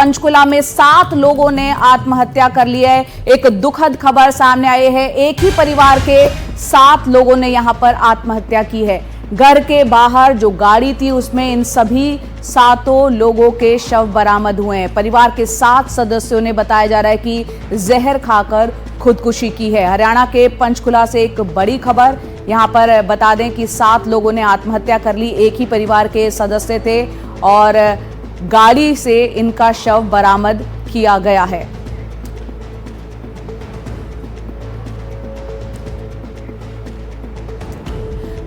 पंचकुला में 7 लोगों ने आत्महत्या कर ली है। एक दुखद खबर सामने आई है। एक ही परिवार के 7 लोगों ने यहां पर आत्महत्या की है। घर के बाहर जो गाड़ी थी उसमें इन सभी 7 लोगों के शव बरामद हुए हैं। परिवार के 7 सदस्यों ने बताया जा रहा है कि जहर खाकर खुदकुशी की है। हरियाणा के पंचकुला से एक बड़ी खबर। यहां पर बता दें कि 7 लोगों ने आत्महत्या कर ली। एक ही परिवार के सदस्य थे और गाड़ी से इनका शव बरामद किया गया है।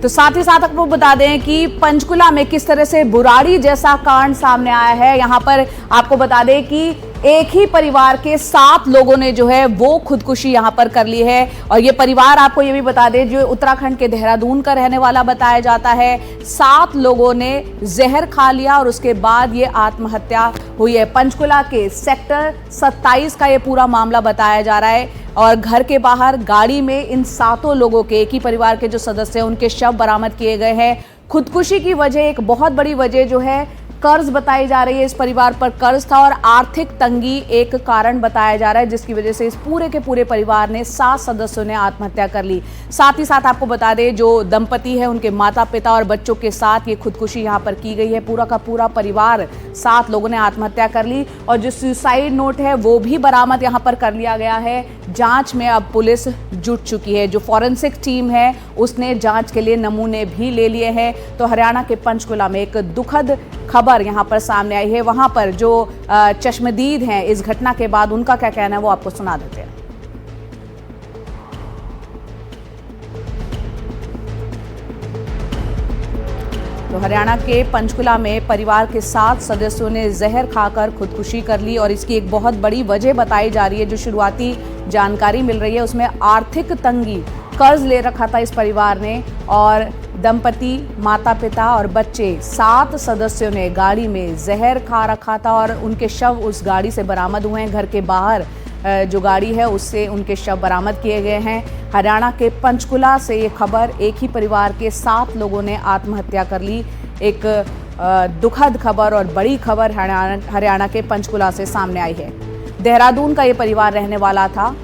तो साथ ही साथ आपको बता दें कि पंचकुला में किस तरह से बुराड़ी जैसा कांड सामने आया है। यहां पर आपको बता दें कि एक ही परिवार के 7 लोगों ने जो है वो खुदकुशी यहां पर कर ली है। और ये परिवार आपको ये भी बता दें जो उत्तराखंड के देहरादून का रहने वाला बताया जाता है। 7 लोगों ने जहर खा लिया और उसके बाद ये आत्महत्या हुई है। पंचकुला के सेक्टर 27 का ये पूरा मामला बताया जा रहा है। और घर के बाहर गाड़ी में इन 7 लोगों के, एक ही परिवार के जो सदस्य हैं, उनके शव बरामद किए गए हैं। खुदकुशी की वजह, एक बहुत बड़ी वजह जो है कर्ज बताई जा रही है। इस परिवार पर कर्ज था और आर्थिक तंगी एक कारण बताया जा रहा है, जिसकी वजह से इस पूरे के पूरे परिवार ने 7 सदस्यों ने आत्महत्या कर ली। साथ ही साथ आपको बता दें जो दंपति है उनके माता पिता और बच्चों के साथ ये खुदकुशी यहां पर की गई है। पूरा का पूरा परिवार, 7 लोगों ने आत्महत्या कर ली। और जो सुसाइड नोट है वो भी बरामद यहां पर कर लिया गया है। जांच में अब पुलिस जुट चुकी है। जो फॉरेंसिक टीम है उसने जांच के लिए नमूने भी ले लिए हैं। तो हरियाणा के पंचकुला में एक दुखद खबर यहां पर सामने आई है। वहां पर जो चश्मदीद हैं इस घटना के बाद, उनका क्या कहना है वो आपको सुना देते हैं। तो हरियाणा के पंचकुला में परिवार के 7 सदस्यों ने जहर खाकर खुदकुशी कर ली और इसकी एक बहुत बड़ी वजह बताई जा रही है। जो शुरुआती जानकारी मिल रही है उसमें आर्थिक तंगी, कर्ज ले रखा था इस परिवार ने और दंपति, माता पिता और बच्चे 7 सदस्यों ने गाड़ी में जहर खा रखा था और उनके शव उस गाड़ी से बरामद हुए हैं। घर के बाहर जो गाड़ी है उससे उनके शव बरामद किए गए हैं। हरियाणा के पंचकुला से ये खबर, एक ही परिवार के 7 लोगों ने आत्महत्या कर ली। एक दुखद खबर और बड़ी खबर हरियाणा के पंचकुला से सामने आई है। देहरादून का ये परिवार रहने वाला था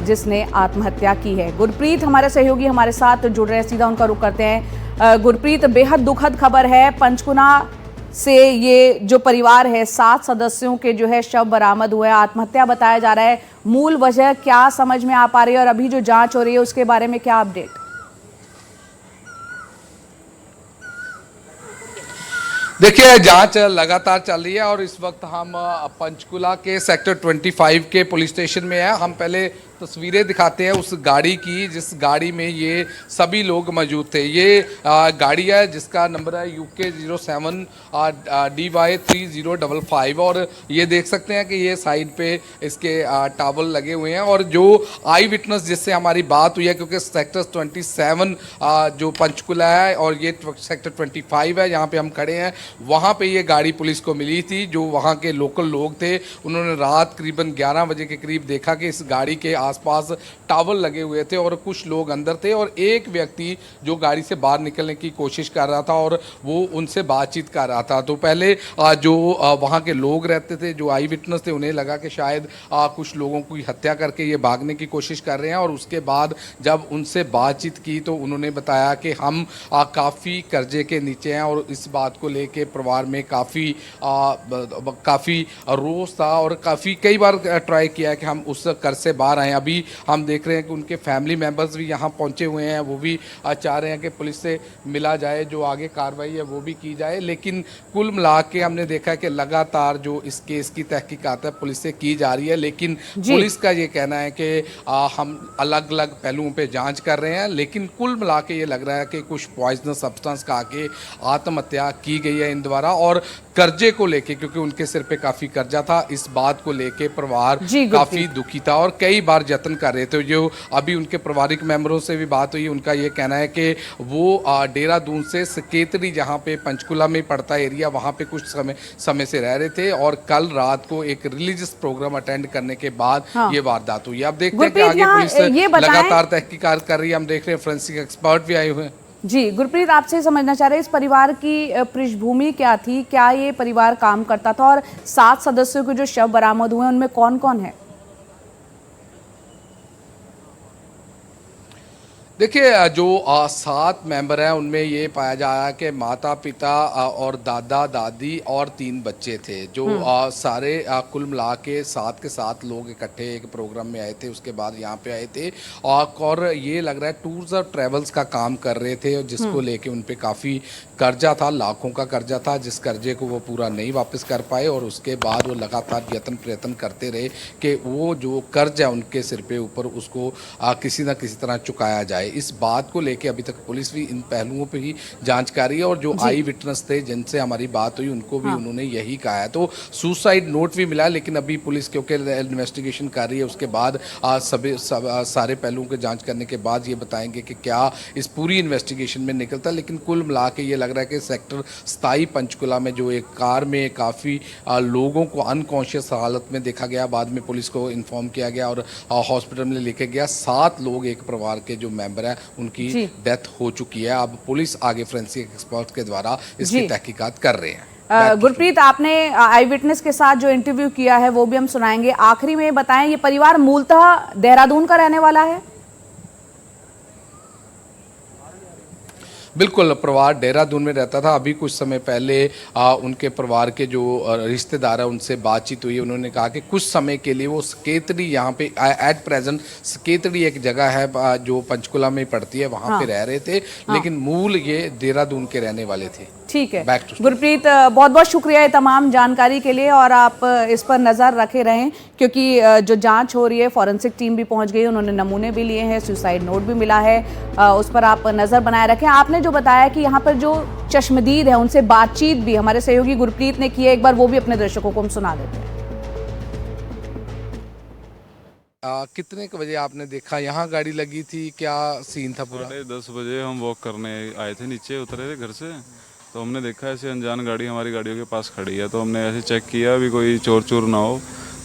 जिसने आत्महत्या की है। गुरप्रीत हमारे सहयोगी हमारे साथ जुड़ रहे हैं, सीधा उनका रुख करते हैं। गुरप्रीत, बेहद दुखद खबर है। पंचकुला से ये जो परिवार है 7 सदस्यों के जो है शव बरामद हुए, आत्महत्या बताया जा रहा है। मूल वजह क्या समझ में आ पा रही है और अभी जो जांच हो रही है उसके बारे में क्या अपडेट? देखिए, जांच लगातार चल रही है और इस वक्त हम पंचकुला के सेक्टर 25 के पुलिस स्टेशन में हैं। हम पहले तस्वीरें दिखाते हैं उस गाड़ी की जिस गाड़ी में ये सभी लोग मौजूद थे। ये गाड़ी है जिसका नंबर है UK 07 DY 3055 और ये देख सकते हैं कि ये साइड पे इसके टावल लगे हुए हैं। और जो आई विटनेस जिससे हमारी बात हुई है, क्योंकि सेक्टर 27 जो पंचकुला है और ये सेक्टर 25 है जहाँ पे हम खड़े हैं, वहाँ पे ये गाड़ी पुलिस को मिली थी। जो वहाँ के लोकल लोग थे उन्होंने रात करीबन 11 बजे के करीब देखा कि इस गाड़ी के आसपास टावल लगे हुए थे और कुछ लोग अंदर थे और एक व्यक्ति जो गाड़ी से बाहर निकलने की कोशिश कर रहा था और वो उनसे बातचीत कर रहा था। तो पहले जो वहाँ के लोग रहते थे, जो आई विटनेस थे, उन्हें लगा कि शायद कुछ लोगों की हत्या करके ये भागने की कोशिश कर रहे हैं। और उसके बाद जब उनसे बातचीत की तो उन्होंने बताया कि हम काफ़ी कर्जे के नीचे हैं और इस बात को लेके परिवार में काफ़ी रोष था और कई बार ट्राई किया है कि हम उस कर्ज से बाहर आए। अभी हम देख रहे हैं कि उनके फैमिली मेंबर्स भी यहाँ पहुँचे हुए हैं। वो भी चाह रहे हैं कि पुलिस से मिला जाए, जो आगे कार्रवाई है वो भी की जाए। लेकिन कुल मिला के हमने देखा है कि लगातार जो इस केस की तहकीकात है पुलिस से की जा रही है। लेकिन पुलिस का ये कहना है कि हम अलग अलग पहलुओं पे जांच कर रहे हैं। लेकिन कुल मिला के ये लग रहा है कि कुछ पॉइजनस सब्सटेंस खा के आत्महत्या की गई है इन द्वारा। और कर्जे को लेके, क्योंकि उनके सिर पे काफ़ी कर्जा था, इस बात को लेके परिवार काफ़ी दुखी था और कई बार जतन कर रहे थे। जो अभी उनके पारिवारिक मेंबरों से भी बात हुई, उनका ये कहना है कि वो देहरादून से सकेतरी, जहाँ पे पंचकुला में पड़ता एरिया, वहाँ पे कुछ समय से रह रहे थे और कल रात को एक रिलीजियस प्रोग्राम अटेंड करने के बाद ये वारदात हुई। अब देखते हैं कि आगे पुलिस लगातार तहकीकात कर रही है। हम देख रहे हैं फोरेंसिक एक्सपर्ट भी आए हुए हैं। जी गुरप्रीत, आपसे समझना चाह रहे हैं इस परिवार की पृष्ठभूमि क्या थी, क्या ये परिवार काम करता था और 7 सदस्यों के जो शव बरामद हुए उनमें कौन कौन है? देखिए जो 7 मेंबर हैं उनमें ये पाया जा रहा है कि माता पिता और दादा दादी और 3 बच्चे थे जो सारे कुल मिला के 7 लोग इकट्ठे एक प्रोग्राम में आए थे, उसके बाद यहाँ पे आए थे और ये लग रहा है टूर्स और ट्रेवल्स का काम कर रहे थे जिसको लेके उन पे काफ़ी कर्जा था, लाखों का कर्जा था, जिस कर्जे को वो पूरा नहीं वापस कर पाए और उसके बाद वो लगातार यत्न प्रयत्न करते रहे कि वो जो कर्ज है उनके सिर पे ऊपर उसको किसी ना किसी तरह चुकाया जाए। इस बात को लेके अभी तक पुलिस भी इन पहलुओं पे ही जांच कर रही है और जो आई विटनेस थे जिनसे हमारी बात हुई उनको भी उन्होंने यही कहा है। तो सुसाइड नोट भी मिला है, लेकिन अभी पुलिस क्योंकि इन्वेस्टिगेशन कर रही है उसके बाद सारे पहलुओं की जांच करने के बाद ये बताएंगे कि क्या इस पूरी इन्वेस्टिगेशन में निकलता है। लेकिन कुल मिला के ये लग रहा है कि सेक्टर 27 पंचकुला में जो एक कार में काफ़ी लोगों को अनकॉन्शियस हालत में देखा गया, बाद में पुलिस को इन्फॉर्म किया गया और हॉस्पिटल में लेके गया। 7 लोग एक परिवार के जो मेंबर है उनकी डेथ हो चुकी है। अब पुलिस आगे फोरेंसिक एक्सपर्ट के द्वारा इसकी तहकीकात कर रहे हैं। गुरप्रीत, आपने आई विटनेस के साथ जो इंटरव्यू किया है वो भी हम सुनाएंगे। आखिरी में बताएं, ये परिवार मूलतः देहरादून का रहने वाला है? बिल्कुल, परिवार देहरादून में रहता था। अभी कुछ समय पहले उनके परिवार के जो रिश्तेदार है उनसे बातचीत हुई। उन्होंने कहा कि कुछ समय के लिए वो सकेतड़ी, यहाँ पे एट प्रेजेंट सकेतड़ी एक जगह है जो पंचकुला में पड़ती है, वहाँ पे रह रहे थे, लेकिन मूल ये देहरादून के रहने वाले थे। ठीक है गुरप्रीत, बहुत बहुत शुक्रिया ये तमाम जानकारी के लिए और आप इस पर नज़र रखे रहें क्योंकि जो जांच हो रही है फॉरेंसिक टीम भी पहुंच गई, उन्होंने नमूने भी लिए हैं, सुसाइड नोट भी मिला है, उस पर आप नज़र बनाए रखें। आपने जो बताया कि यहाँ पर जो चश्मदीद है उनसे बातचीत भी हमारे सहयोगी गुरप्रीत ने की है, एक बार वो भी अपने दर्शकों को हम सुना देते हैं। कितने बजे आपने देखा यहाँ गाड़ी लगी थी, क्या सीन था पूरा? 10 बजे हम वॉक करने आए थे, नीचे उतरे थे घर से, तो हमने देखा ऐसे अनजान गाड़ी हमारी गाड़ियों के पास खड़ी है, तो हमने ऐसे चेक किया अभी कोई चोर चोर ना हो।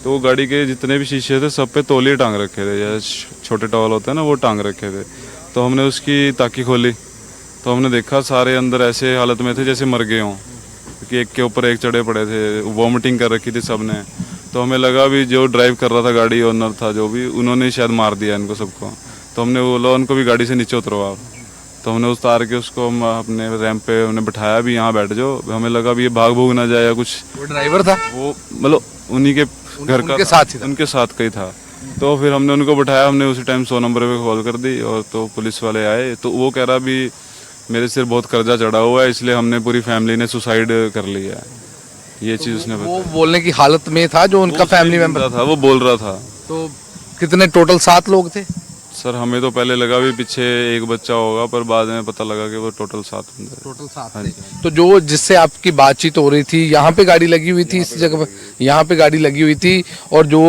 तो वो गाड़ी के जितने भी शीशे थे सब पे तौलिए टांग रखे थे, जैसे छोटे टॉवल होते हैं ना वो टांग रखे थे। तो हमने उसकी ताकी खोली तो हमने देखा सारे अंदर ऐसे हालत में थे जैसे मर गए हों, क्योंकि एक के ऊपर एक चढ़े पड़े थे, वॉमिटिंग कर रखी थी सब ने। तो हमें लगा भी जो ड्राइव कर रहा था गाड़ी ओनर था जो भी, उन्होंने शायद मार दिया इनको सबको। तो हमने बोला उनको भी गाड़ी से नीचे उतरवा, तो हमने उतार के उसको हम अपने रैंप पे हमने बैठाया भी, यहाँ बैठ जाओ। हमें लगा भी ये भाग भूग ना जाए या कुछ। वो ड्राइवर था, वो मतलब उन्हीं के घर का, उनके साथ का ही था। तो फिर हमने उनको बैठाया, हमने उसी टाइम 100 नंबर पे कॉल कर दी और तो पुलिस वाले आए। तो वो कह रहा भी मेरे सिर बहुत कर्जा चढ़ा हुआ है, इसलिए हमने पूरी फैमिली ने सुसाइड कर लिया है, ये चीज़ उसने बताया। वो बोलने की हालत में था जो उनका फैमिली मेंबर था, वो बोल रहा था। तो कितने टोटल 7 लोग थे? सर हमें तो पहले लगा भी पीछे एक बच्चा होगा, पर बाद में पता लगा कि वो टोटल 7 टोटल 7 थे। तो जो जिससे आपकी बातचीत हो रही थी, यहाँ पे गाड़ी लगी हुई थी, इस जगह पर यहाँ पे गाड़ी लगी हुई थी और जो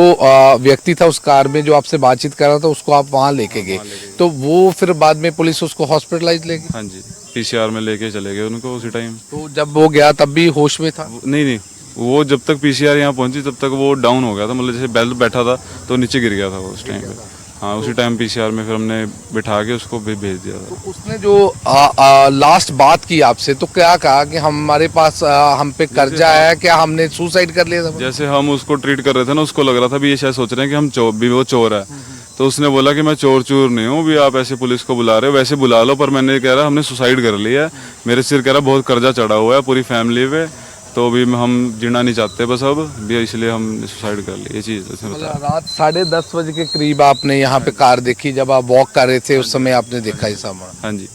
व्यक्ति था उस कार में जो आपसे बातचीत कर रहा था उसको आप वहाँ लेके गए, तो वो फिर बाद में पुलिस उसको हॉस्पिटलाइज ले गई? हाँ जी, PCR में लेके चले गए उनको उसी टाइम। तो जब वो गया तब भी होश में था? नहीं, वो जब तक PCR यहाँ पहुंची तब तक वो डाउन हो गया था, मतलब जैसे बेल बैठा था तो नीचे गिर गया था वो उस टाइम पे। हाँ, उसी टाइम PCR में फिर हमने बिठा के उसको भी भेज दिया था। तो उसने जो लास्ट बात की आपसे तो क्या कहा कि हमारे पास हम पे कर्जा है, क्या हमने सुसाइड कर लिया था? जैसे हम उसको ट्रीट कर रहे थे ना, उसको लग रहा था भी ये शायद सोच रहे हैं कि हम वो चोर है। तो उसने बोला कि मैं चोर चोर नहीं हूँ, भी आप ऐसे पुलिस को बुला रहे हो वैसे बुला लो, पर मैंने कह रहा हमने सुसाइड कर लिया है, मेरे सिर कह रहा बहुत कर्जा चढ़ा हुआ है पूरी फैमिली पे, तो भी हम जीना नहीं चाहते बस अब भी, इसलिए हम सुसाइड कर लिए। ये चीज़ उसने बताया। रात 10:30 बजे के करीब आपने यहाँ पे कार देखी, जब आप वॉक कर रहे थे उस समय आपने देखा ये सामान? हाँ जी।